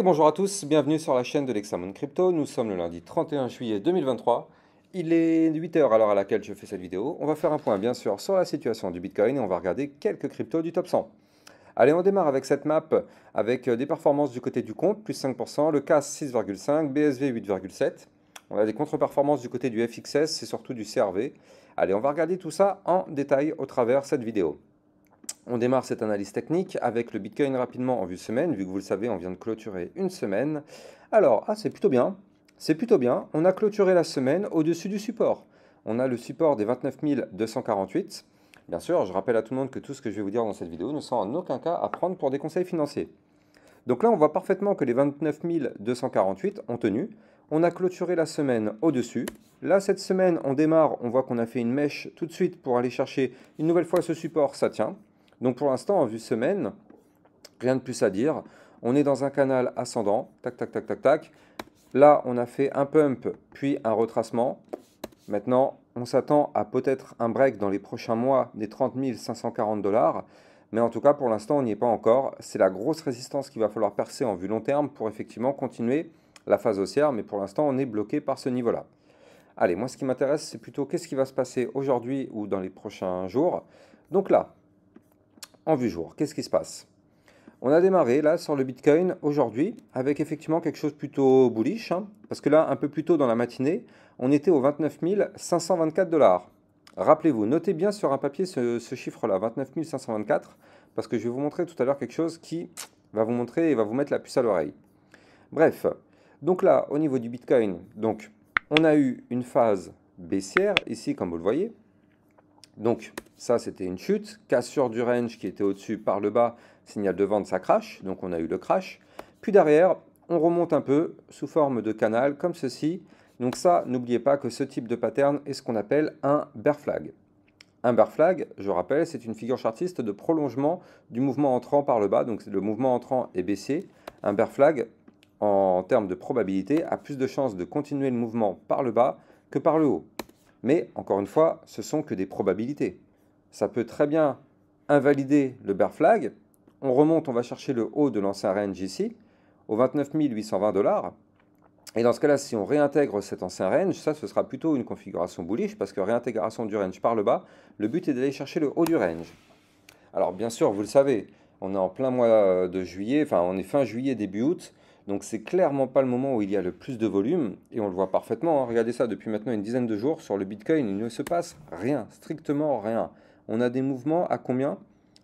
Bonjour à tous, bienvenue sur la chaîne de l'Hexamone Crypto. Nous sommes le lundi 31 juillet 2023. Il est 8 heures à l'heure à laquelle je fais cette vidéo. On va faire un point bien sûr sur la situation du Bitcoin et on va regarder quelques cryptos du top 100. Allez, on démarre avec cette map avec des performances du côté du compte, plus 5%, le CAS 6,5, BSV 8,7. On a des contre-performances du côté du FXS et surtout du CRV. Allez, on va regarder tout ça en détail au travers cette vidéo. On démarre cette analyse technique avec le Bitcoin rapidement en vue semaine, vu que vous le savez, on vient de clôturer une semaine. Alors, c'est plutôt bien, c'est plutôt bien. On a clôturé la semaine au-dessus du support. On a le support des 29 248. Bien sûr, je rappelle à tout le monde que tout ce que je vais vous dire dans cette vidéo ne sont en aucun cas à prendre pour des conseils financiers. Donc là, on voit parfaitement que les 29 248 ont tenu. On a clôturé la semaine au-dessus. Là, cette semaine, on démarre, on voit qu'on a fait une mèche tout de suite pour aller chercher une nouvelle fois ce support, ça tient. Donc pour l'instant, en vue semaine, rien de plus à dire. On est dans un canal ascendant, tac, tac, tac, tac, tac. Là, on a fait un pump, puis un retracement. Maintenant, on s'attend à peut-être un break dans les prochains mois des 30 540 $. Mais en tout cas, pour l'instant, on n'y est pas encore. C'est la grosse résistance qu'il va falloir percer en vue long terme pour effectivement continuer la phase haussière. Mais pour l'instant, on est bloqué par ce niveau-là. Allez, moi, ce qui m'intéresse, c'est plutôt qu'est-ce qui va se passer aujourd'hui ou dans les prochains jours. Donc là, en vue jour, qu'est-ce qui se passe? On a démarré là sur le Bitcoin aujourd'hui avec effectivement quelque chose plutôt bullish, parce que là, un peu plus tôt dans la matinée, on était aux 29 524 $. Rappelez-vous, notez bien sur un papier ce chiffre-là, 29 524, parce que je vais vous montrer tout à l'heure quelque chose qui va vous montrer et va vous mettre la puce à l'oreille. Bref, donc là, au niveau du Bitcoin, donc, on a eu une phase baissière, ici, comme vous le voyez. Donc, ça, c'était une chute. Cassure du range qui était au-dessus par le bas. Signal de vente, ça crash. Donc, on a eu le crash. Puis derrière, on remonte un peu sous forme de canal, comme ceci. Donc ça, n'oubliez pas que ce type de pattern est ce qu'on appelle un bear flag. Un bear flag, je rappelle, c'est une figure chartiste de prolongement du mouvement entrant par le bas. Donc, le mouvement entrant est baissier. Un bear flag, en termes de probabilité, a plus de chances de continuer le mouvement par le bas que par le haut. Mais, encore une fois, ce sont que des probabilités. Ça peut très bien invalider le bear flag. On remonte, on va chercher le haut de l'ancien range ici, aux 29 820 $. Et dans ce cas-là, si on réintègre cet ancien range, ça, ce sera plutôt une configuration bullish, parce que réintégration du range par le bas, le but est d'aller chercher le haut du range. Alors, bien sûr, vous le savez, on est en plein mois de juillet, enfin, on est fin juillet, début août. Donc c'est clairement pas le moment où il y a le plus de volume, et on le voit parfaitement, regardez ça, depuis maintenant une dizaine de jours, sur le Bitcoin, il ne se passe rien, strictement rien. On a des mouvements à combien?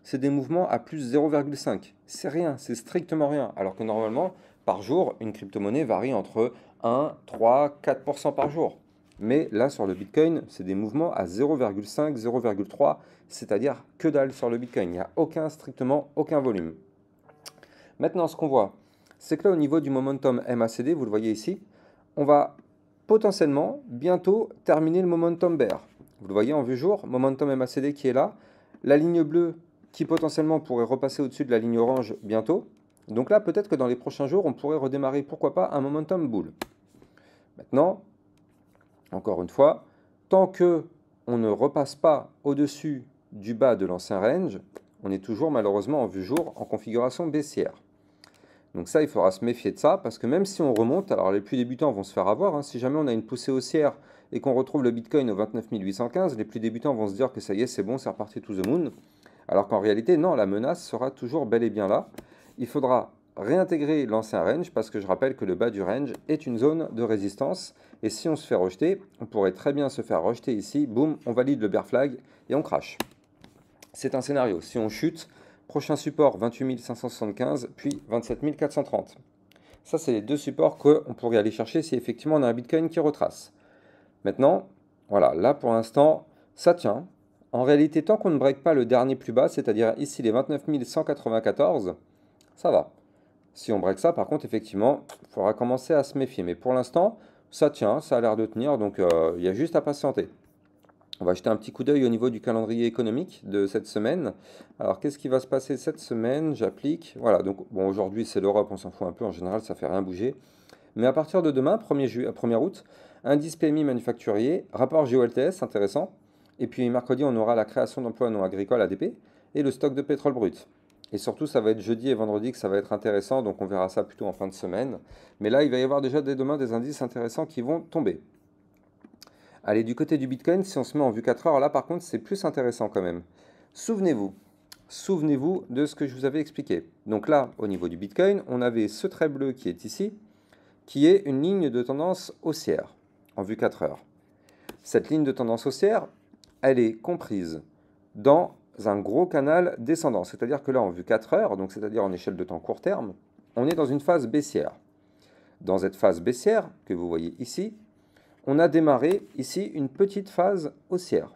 C'est des mouvements à plus 0,5. C'est rien, c'est strictement rien. Alors que normalement, par jour, une crypto-monnaie varie entre 1, 3, 4% par jour. Mais là, sur le Bitcoin, c'est des mouvements à 0,5, 0,3, c'est-à-dire que dalle sur le Bitcoin. Il n'y a strictement aucun volume. Maintenant, ce qu'on voit, c'est que là, au niveau du momentum MACD, vous le voyez ici, on va potentiellement bientôt terminer le momentum bear. Vous le voyez en vue jour, momentum MACD qui est là, la ligne bleue qui potentiellement pourrait repasser au-dessus de la ligne orange bientôt. Donc là, peut-être que dans les prochains jours, on pourrait redémarrer, pourquoi pas, un momentum bull. Maintenant, encore une fois, tant que on ne repasse pas au-dessus du bas de l'ancien range, on est toujours malheureusement en vue jour en configuration baissière. Donc ça, il faudra se méfier de ça, parce que même si on remonte, alors les plus débutants vont se faire avoir, si jamais on a une poussée haussière et qu'on retrouve le Bitcoin au 29 815, les plus débutants vont se dire que ça y est, c'est bon, c'est reparti to the moon. Alors qu'en réalité, non, la menace sera toujours bel et bien là. Il faudra réintégrer l'ancien range, parce que je rappelle que le bas du range est une zone de résistance, et si on se fait rejeter, on pourrait très bien se faire rejeter ici, boum, on valide le bear flag, et on crash. C'est un scénario, si on chute, prochain support 28 575, puis 27 430. Ça, c'est les deux supports qu'on pourrait aller chercher si effectivement on a un Bitcoin qui retrace. Maintenant, voilà, là pour l'instant, ça tient. En réalité, tant qu'on ne break pas le dernier plus bas, c'est-à-dire ici les 29 194, ça va. Si on break ça, par contre, effectivement, il faudra commencer à se méfier. Mais pour l'instant, ça tient, ça a l'air de tenir, donc il y a juste à patienter. On va jeter un petit coup d'œil au niveau du calendrier économique de cette semaine. Alors, qu'est-ce qui va se passer cette semaine? J'applique. Voilà, donc bon, aujourd'hui, c'est l'Europe, on s'en fout un peu. En général, ça fait rien bouger. Mais à partir de demain, 1er août, indice PMI manufacturier, rapport GOLTS, intéressant. Et puis mercredi, on aura la création d'emplois non agricoles ADP et le stock de pétrole brut. Et surtout, ça va être jeudi et vendredi que ça va être intéressant, donc on verra ça plutôt en fin de semaine. Mais là, il va y avoir déjà dès demain des indices intéressants qui vont tomber. Allez, du côté du Bitcoin, si on se met en vue 4 heures, là par contre, c'est plus intéressant quand même. Souvenez-vous, souvenez-vous de ce que je vous avais expliqué. Donc là, au niveau du Bitcoin, on avait ce trait bleu qui est ici, qui est une ligne de tendance haussière en vue 4 heures. Cette ligne de tendance haussière, elle est comprise dans un gros canal descendant. C'est-à-dire que là, en vue 4 heures, donc c'est-à-dire en échelle de temps court terme, on est dans une phase baissière. Dans cette phase baissière, que vous voyez ici, on a démarré ici une petite phase haussière.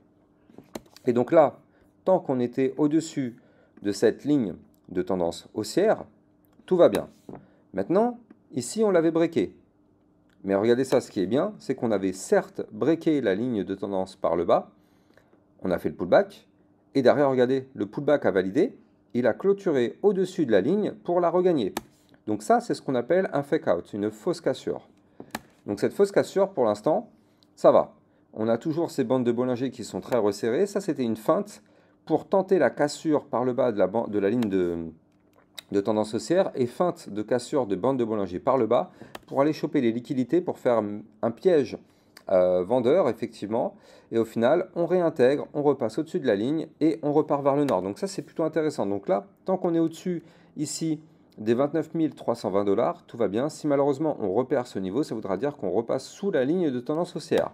Et donc là, tant qu'on était au-dessus de cette ligne de tendance haussière, tout va bien. Maintenant, ici, on l'avait breaké. Mais regardez ça, ce qui est bien, c'est qu'on avait certes breaké la ligne de tendance par le bas, on a fait le pullback, et derrière, regardez, le pullback a validé, il a clôturé au-dessus de la ligne pour la regagner. Donc ça, c'est ce qu'on appelle un fake out, une fausse cassure. Donc cette fausse cassure, pour l'instant, ça va. On a toujours ces bandes de Bollinger qui sont très resserrées. Ça, c'était une feinte pour tenter la cassure par le bas de la ligne de tendance haussière et feinte de cassure de bande de Bollinger par le bas pour aller choper les liquidités pour faire un piège vendeur, effectivement. Et au final, on réintègre, on repasse au-dessus de la ligne et on repart vers le nord. Donc ça, c'est plutôt intéressant. Donc là, tant qu'on est au-dessus, ici, des 29 320 $, tout va bien. Si malheureusement on repère ce niveau, ça voudra dire qu'on repasse sous la ligne de tendance haussière.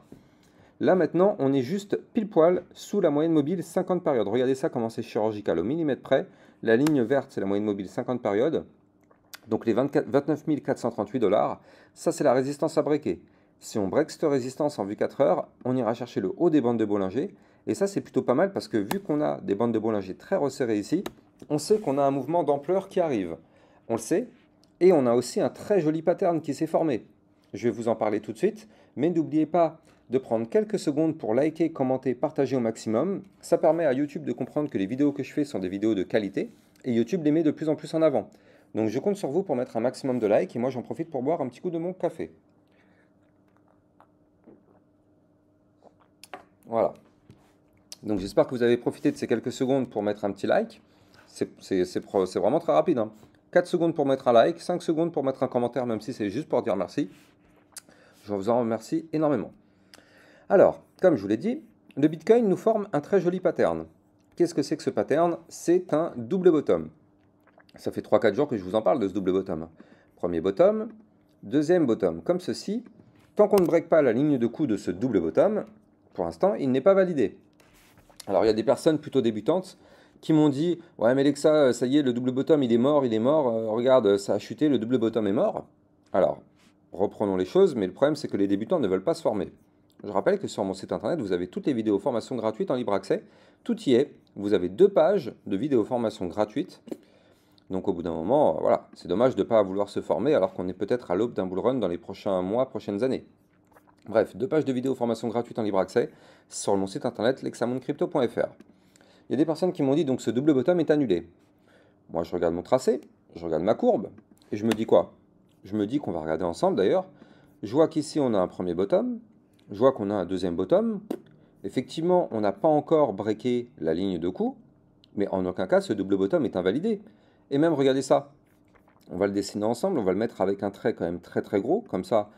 Là maintenant, on est juste pile poil sous la moyenne mobile 50 périodes. Regardez ça comment c'est chirurgical au millimètre près. La ligne verte, c'est la moyenne mobile 50 périodes. Donc les 29 438 $, ça c'est la résistance à breaker. Si on break cette résistance en vue 4 heures, on ira chercher le haut des bandes de Bollinger. Et ça c'est plutôt pas mal parce que vu qu'on a des bandes de Bollinger très resserrées ici, on sait qu'on a un mouvement d'ampleur qui arrive. On le sait. Et on a aussi un très joli pattern qui s'est formé. Je vais vous en parler tout de suite, mais n'oubliez pas de prendre quelques secondes pour liker, commenter, partager au maximum. Ça permet à YouTube de comprendre que les vidéos que je fais sont des vidéos de qualité, et YouTube les met de plus en plus en avant. Donc je compte sur vous pour mettre un maximum de likes, et moi j'en profite pour boire un petit coup de mon café. Voilà. Donc j'espère que vous avez profité de ces quelques secondes pour mettre un petit like. C'est vraiment très rapide, hein. 4 secondes pour mettre un like, 5 secondes pour mettre un commentaire, même si c'est juste pour dire merci. Je vous en remercie énormément. Alors, comme je vous l'ai dit, le Bitcoin nous forme un très joli pattern. Qu'est-ce que c'est que ce pattern? C'est un double bottom. Ça fait 3-4 jours que je vous en parle de ce double bottom. Premier bottom, deuxième bottom, comme ceci. Tant qu'on ne break pas la ligne de coup de ce double bottom, pour l'instant, il n'est pas validé. Alors, il y a des personnes plutôt débutantes qui m'ont dit « Ouais, mais Alexa, ça y est, le double bottom, il est mort, regarde, ça a chuté, le double bottom est mort. » Alors, reprenons les choses, mais le problème, c'est que les débutants ne veulent pas se former. Je rappelle que sur mon site internet, vous avez toutes les vidéos formation gratuites en libre accès. Tout y est. Vous avez 2 pages de vidéos formation gratuites. Donc, au bout d'un moment, voilà, c'est dommage de ne pas vouloir se former alors qu'on est peut-être à l'aube d'un bull run dans les prochains mois, prochaines années. Bref, 2 pages de vidéos formation gratuites en libre accès sur mon site internet lexamondcrypto.fr. Il y a des personnes qui m'ont dit donc ce double bottom est annulé. Moi, je regarde mon tracé, je regarde ma courbe, et je me dis quoi? Je me dis qu'on va regarder ensemble d'ailleurs. Je vois qu'ici, on a un premier bottom, je vois qu'on a un deuxième bottom. Effectivement, on n'a pas encore breaké la ligne de coup, mais en aucun cas, ce double bottom est invalidé. Et même, regardez ça, on va le dessiner ensemble, on va le mettre avec un trait quand même très très gros, comme ça,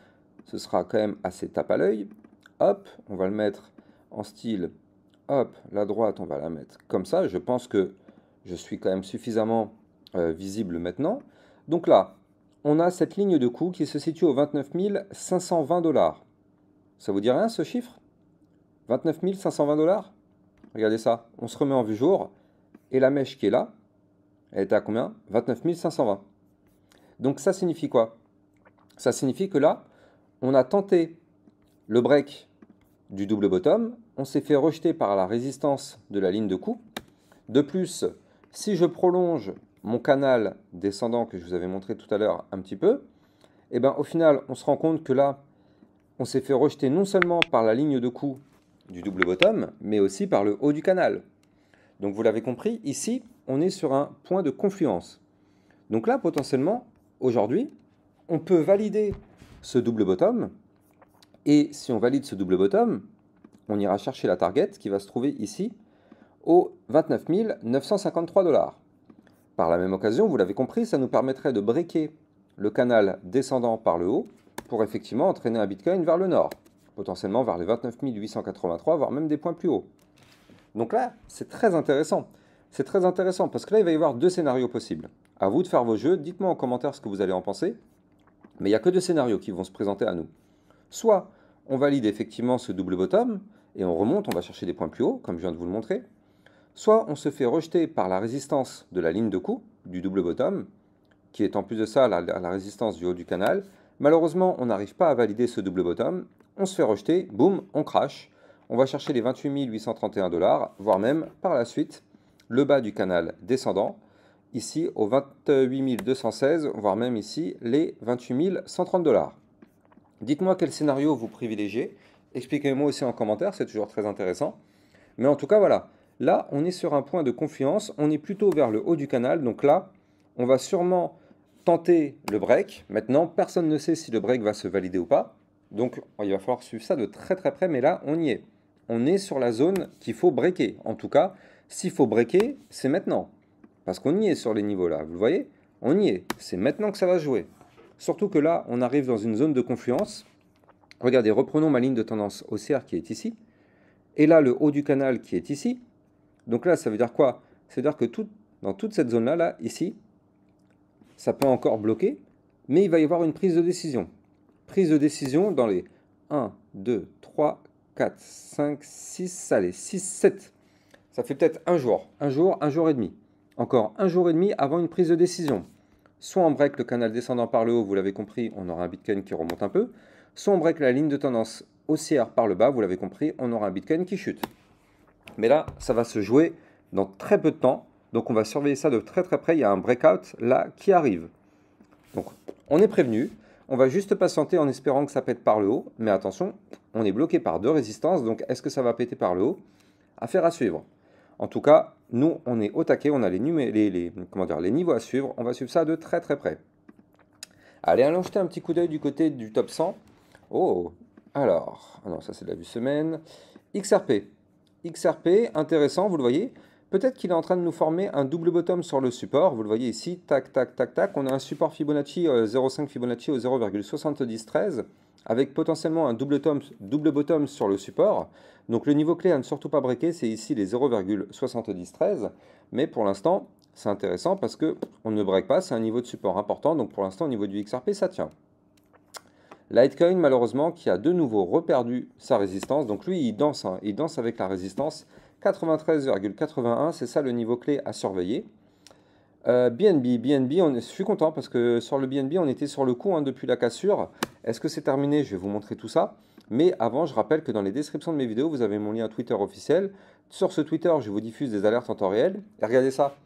ce sera quand même assez tape à l'œil. Hop, on va le mettre en style... Hop, la droite, on va la mettre comme ça. Je pense que je suis quand même suffisamment visible maintenant. Donc là, on a cette ligne de coup qui se situe au 29 520 $. Ça vous dit rien ce chiffre? 29 520 $? Regardez ça, on se remet en vue jour. Et la mèche qui est là, elle est à combien? 29 520. Donc ça signifie quoi? Ça signifie que là, on a tenté le break du double bottom, on s'est fait rejeter par la résistance de la ligne de coup. De plus, si je prolonge mon canal descendant que je vous avais montré tout à l'heure un petit peu, et bien au final, on se rend compte que là, on s'est fait rejeter non seulement par la ligne de coup du double bottom, mais aussi par le haut du canal. Donc vous l'avez compris, ici, on est sur un point de confluence. Donc là, potentiellement, aujourd'hui, on peut valider ce double bottom. Et si on valide ce double bottom, on ira chercher la target qui va se trouver ici au 29 953 $. Par la même occasion, vous l'avez compris, ça nous permettrait de breaker le canal descendant par le haut pour effectivement entraîner un Bitcoin vers le nord, potentiellement vers les 29 883, voire même des points plus hauts. Donc là, c'est très intéressant. C'est très intéressant parce que là, il va y avoir deux scénarios possibles. À vous de faire vos jeux, dites-moi en commentaire ce que vous allez en penser. Mais il n'y a que deux scénarios qui vont se présenter à nous. Soit on valide effectivement ce double bottom et on remonte, on va chercher des points plus hauts, comme je viens de vous le montrer. Soit on se fait rejeter par la résistance de la ligne de coup, du double bottom, qui est en plus de ça la résistance du haut du canal. Malheureusement, on n'arrive pas à valider ce double bottom. On se fait rejeter, boum, on crash. On va chercher les 28 831 $, voire même par la suite le bas du canal descendant, ici aux 28 216, voire même ici les 28 130 $. Dites-moi quel scénario vous privilégiez. Expliquez-moi aussi en commentaire, c'est toujours très intéressant. Mais en tout cas, voilà. Là, on est sur un point de confiance. On est plutôt vers le haut du canal. Donc là, on va sûrement tenter le break. Maintenant, personne ne sait si le break va se valider ou pas. Donc, il va falloir suivre ça de très très près. Mais là, on y est. On est sur la zone qu'il faut breaker. En tout cas, s'il faut breaker, c'est maintenant. Parce qu'on y est sur les niveaux là. Vous le voyez? On y est. C'est maintenant que ça va jouer. Surtout que là, on arrive dans une zone de confluence. Regardez, reprenons ma ligne de tendance haussière qui est ici. Et là, le haut du canal qui est ici. Donc là, ça veut dire quoi? Ça veut dire que dans toute cette zone-là, là, ici, ça peut encore bloquer, mais il va y avoir une prise de décision. Prise de décision dans les 1, 2, 3, 4, 5, 6, allez, 6, 7. Ça fait peut-être un jour et demi. Encore un jour et demi avant une prise de décision. Soit on break le canal descendant par le haut, vous l'avez compris, on aura un Bitcoin qui remonte un peu. Soit on break la ligne de tendance haussière par le bas, vous l'avez compris, on aura un Bitcoin qui chute. Mais là, ça va se jouer dans très peu de temps. Donc on va surveiller ça de très très près. Il y a un breakout là qui arrive. Donc on est prévenu. On va juste patienter en espérant que ça pète par le haut. Mais attention, on est bloqué par deux résistances. Donc est-ce que ça va péter par le haut? Affaire à suivre. En tout cas, nous, on est au taquet. On a les niveaux à suivre. On va suivre ça de très très près. Allez, allons jeter un petit coup d'œil du côté du top 100. Oh, alors, non, ça c'est de la vue semaine. XRP. XRP, intéressant, vous le voyez. Peut-être qu'il est en train de nous former un double bottom sur le support. Vous le voyez ici, tac, tac, tac, tac. On a un support Fibonacci 0,5 Fibonacci au 0,7013 avec potentiellement un double bottom sur le support. Donc le niveau clé à ne surtout pas breaker, c'est ici les 0,7013. Mais pour l'instant, c'est intéressant parce qu'on ne break pas, c'est un niveau de support important. Donc pour l'instant, au niveau du XRP, ça tient. Litecoin, malheureusement, qui a de nouveau reperdu sa résistance. Donc lui, il danse avec la résistance. 93,81, c'est ça le niveau clé à surveiller. BNB, je suis content parce que sur le BNB, on était sur le coup depuis la cassure. Est-ce que c'est terminé? Je vais vous montrer tout ça. Mais avant, je rappelle que dans les descriptions de mes vidéos, vous avez mon lien Twitter officiel. Sur ce Twitter, je vous diffuse des alertes en temps réel. Et regardez ça.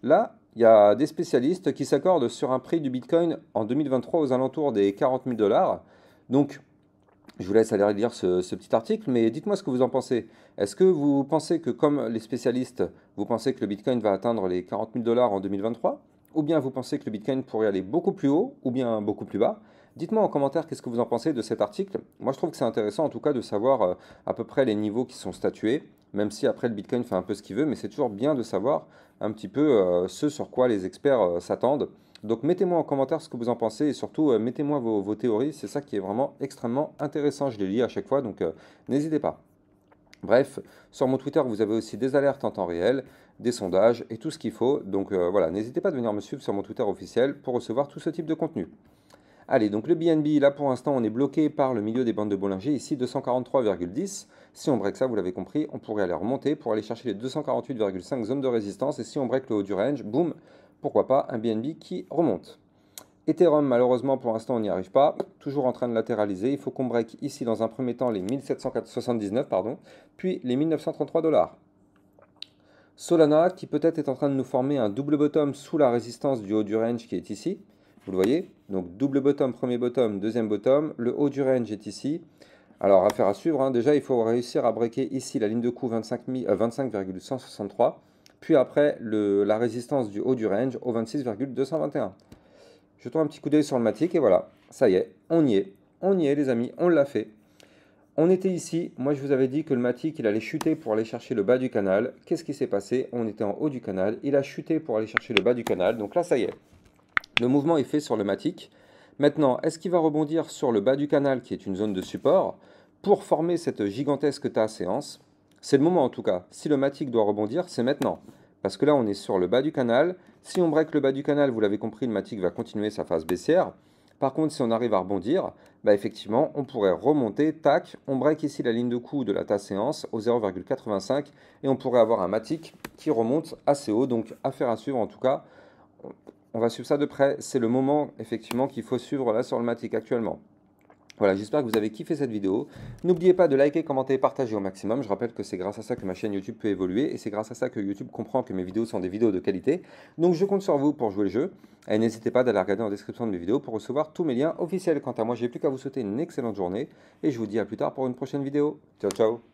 Là, il y a des spécialistes qui s'accordent sur un prix du Bitcoin en 2023 aux alentours des 40 000 $. Donc, je vous laisse aller lire ce petit article, mais dites-moi ce que vous en pensez. Est-ce que vous pensez que, comme les spécialistes, vous pensez que le Bitcoin va atteindre les 40 000 $ en 2023? Ou bien vous pensez que le Bitcoin pourrait aller beaucoup plus haut, ou bien beaucoup plus bas? Dites-moi en commentaire qu'est-ce que vous en pensez de cet article. Moi, je trouve que c'est intéressant, en tout cas, de savoir à peu près les niveaux qui sont statués, même si après le Bitcoin fait un peu ce qu'il veut, mais c'est toujours bien de savoir un petit peu ce sur quoi les experts s'attendent. Donc mettez-moi en commentaire ce que vous en pensez et surtout mettez-moi vos théories, c'est ça qui est vraiment extrêmement intéressant, je les lis à chaque fois, donc n'hésitez pas. Bref, sur mon Twitter, vous avez aussi des alertes en temps réel, des sondages et tout ce qu'il faut, donc voilà, n'hésitez pas à venir me suivre sur mon Twitter officiel pour recevoir tout ce type de contenu. Allez, donc le BNB, là pour l'instant, on est bloqué par le milieu des bandes de Bollinger, ici 243,10. Si on break ça, vous l'avez compris, on pourrait aller remonter pour aller chercher les 248,5 zones de résistance. Et si on break le haut du range, boum, pourquoi pas un BNB qui remonte. Ethereum, malheureusement, pour l'instant, on n'y arrive pas. Toujours en train de latéraliser. Il faut qu'on break ici, dans un premier temps, les 1779, puis les 1933 $. Solana, qui peut-être est en train de nous former un double bottom sous la résistance du haut du range qui est ici. Vous le voyez? Donc double bottom, premier bottom, deuxième bottom. Le haut du range est ici. Alors, affaire à suivre. Déjà, il faut réussir à breaker ici la ligne de coup 25,163. Puis après, la résistance du haut du range au 26,221. Jetons un petit coup d'œil sur le Matic et voilà, ça y est, on y est les amis, on l'a fait. On était ici, moi je vous avais dit que le Matic il allait chuter pour aller chercher le bas du canal. Qu'est-ce qui s'est passé? On était en haut du canal, il a chuté pour aller chercher le bas du canal. Donc là ça y est, le mouvement est fait sur le Matic. Maintenant, est-ce qu'il va rebondir sur le bas du canal qui est une zone de support pour former cette gigantesque tasse séance? C'est le moment en tout cas. Si le Matic doit rebondir, c'est maintenant. Parce que là on est sur le bas du canal. Si on break le bas du canal, vous l'avez compris, le Matic va continuer sa phase baissière. Par contre, si on arrive à rebondir, bah effectivement, on pourrait remonter, tac, on break ici la ligne de coup de la tasse séance au 0,85 et on pourrait avoir un Matic qui remonte assez haut. Donc, affaire à suivre en tout cas. On va suivre ça de près. C'est le moment effectivement qu'il faut suivre là sur le Matic actuellement. Voilà, j'espère que vous avez kiffé cette vidéo. N'oubliez pas de liker, commenter et partager au maximum. Je rappelle que c'est grâce à ça que ma chaîne YouTube peut évoluer et c'est grâce à ça que YouTube comprend que mes vidéos sont des vidéos de qualité. Donc je compte sur vous pour jouer le jeu. Et n'hésitez pas d'aller regarder en description de mes vidéos pour recevoir tous mes liens officiels. Quant à moi, j'ai plus qu'à vous souhaiter une excellente journée et je vous dis à plus tard pour une prochaine vidéo. Ciao, ciao!